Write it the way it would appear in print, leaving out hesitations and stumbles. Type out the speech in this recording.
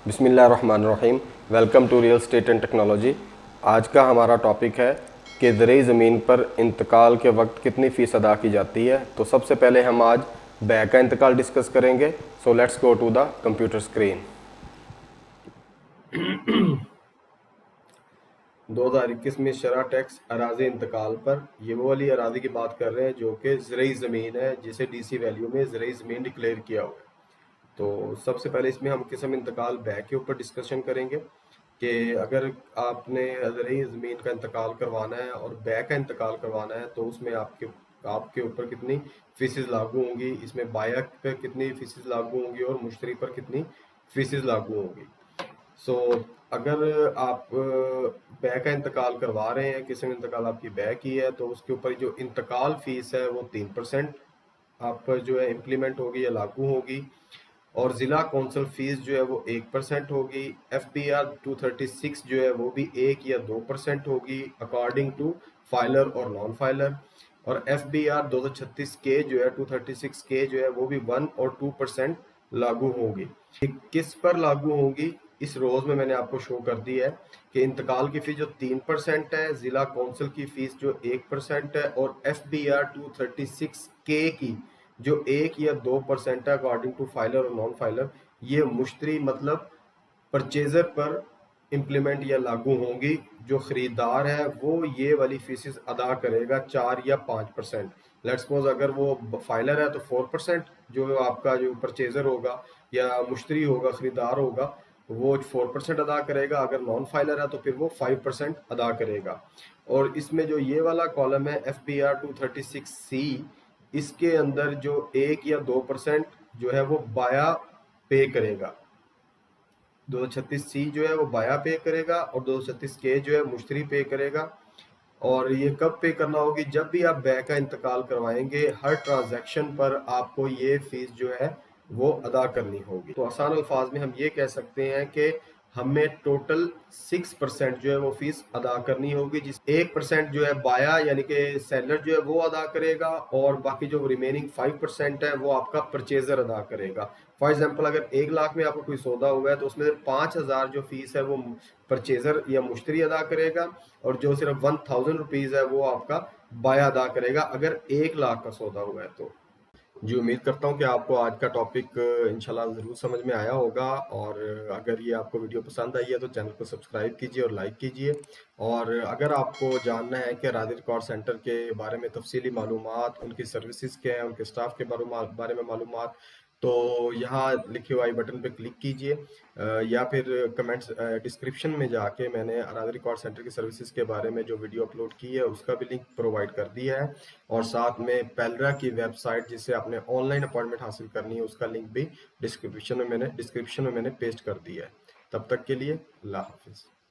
بسم اللہ الرحمن الرحیم. Welcome to real estate and technology. آج کا ہمارا ٹاپک ہے کہ زرعی زمین پر انتقال کے وقت کتنی فیس ادا کی جاتی ہے. تو سب سے پہلے ہم آج بیع کا انتقال ڈسکس کریں گے. So let's go to the computer screen. 2021 میں شرح ٹیکس اراضی انتقال پر، یہ وہ والی اراضی کی بات کر رہے ہیں جو کہ زرعی زمین ہے، جسے ڈی سی ویلیو میں زرعی زمین ڈکلیئر کیا ہوا ہے. تو سب سے پہلے اس میں ہم قسم انتقال بیع کے اوپر ڈسکشن کریں گے کہ اگر آپ نے زرعی زمین کا انتقال کروانا ہے اور بیع کا انتقال کروانا ہے تو اس میں آپ کے اوپر کتنی فیسز لاگو ہوں گی، اس میں بائع پہ کتنی فیسز لاگو ہوں گی اور مشتری پر کتنی فیسز لاگو ہوں گی. سو اگر آپ بیع کا انتقال کروا رہے ہیں، قسم انتقال آپ کی بیع کی ہے، تو اس کے اوپر جو انتقال فیس ہے وہ 3% آپ پر جو ہے امپلیمنٹ ہوگی یا لاگو ہوگی، اور ضلع کونسل فیس جو ہے وہ 1% ہوگی. ایف بی آر 236 جو ہے وہ بھی 1 یا 2% ہوگی اکارڈنگ ٹو فائلر اور نان فائلر. اور ایف بی آر 236 کے جو ہے 236 کے جو ہے وہ بھی 1 اور 2% لاگو ہوگی. کس پر لاگو ہوگی اس روز میں نے آپ کو شو کر دی ہے کہ انتقال کی فیس جو 3% ہے، ضلع کونسل کی فیس جو 1% ہے، اور ایف بی آر 236 کے کی جو 1 یا 2% ہے اکارڈنگ ٹو فائلر اور نان فائلر، یہ مشتری مطلب پرچیزر پر امپلیمنٹ یا لاگو ہوں گی. جو خریدار ہے وہ یہ والی فیسز ادا کرے گا 4 یا 5%. لیٹس سپوز اگر وہ فائلر ہے تو 4% جو آپ کا جو پرچیزر ہوگا یا مشتری ہوگا، خریدار ہوگا، وہ 4% ادا کرے گا. اگر نان فائلر ہے تو پھر وہ 5% ادا کرے گا. اور اس میں جو یہ والا کالم ہے ایف بی آر 236C، اس کے اندر جو 1 یا 2% جو ہے وہ بائع پے کرے گا. 236C جو ہے وہ بائع پے کرے گا اور 236K جو ہے مشتری پے کرے گا. اور یہ کب پے کرنا ہوگی؟ جب بھی آپ بیع کا انتقال کروائیں گے، ہر ٹرانزیکشن پر آپ کو یہ فیس جو ہے وہ ادا کرنی ہوگی. تو آسان الفاظ میں ہم یہ کہہ سکتے ہیں کہ ہمیں ٹوٹل 6% جو ہے وہ فیس ادا کرنی ہوگی، جس 1% جو ہے بائع یعنی کہ سیلر جو ہے وہ ادا کرے گا، اور باقی جو ریمیننگ 5% ہے وہ آپ کا پرچیزر ادا کرے گا. فار ایگزامپل اگر 1 لاکھ میں آپ کو کوئی سودا ہوا ہے تو اس میں سے 5,000 جو فیس ہے وہ پرچیزر یا مشتری ادا کرے گا، اور جو صرف 1,000 روپیز ہے وہ آپ کا بائع ادا کرے گا اگر 1 لاکھ کا سودا ہوا ہے تو. جی امید کرتا ہوں کہ آپ کو آج کا ٹاپک انشاءاللہ ضرور سمجھ میں آیا ہوگا، اور اگر یہ آپ کو ویڈیو پسند آئی ہے تو چینل کو سبسکرائب کیجئے اور لائک کیجئے. اور اگر آپ کو جاننا ہے کہ اراضی ریکارڈ سینٹر کے بارے میں تفصیلی معلومات، ان کی سروسز کیا ہیں، ان کے سٹاف کے بارے میں معلومات، تو یہاں لکھے ہوئے بٹن پہ کلک کیجئے، یا پھر کمنٹس ڈسکرپشن میں جا کے میں نے اراضی ریکارڈ سینٹر کی سروسز کے بارے میں جو ویڈیو اپلوڈ کی ہے اس کا بھی لنک پرووائڈ کر دیا ہے، اور ساتھ میں پیلرا کی ویب سائٹ جس سے آپ نے آن لائن اپوائنٹمنٹ حاصل کرنی ہے اس کا لنک بھی ڈسکرپشن میں میں نے پیسٹ کر دیا ہے. تب تک کے لیے اللہ حافظ.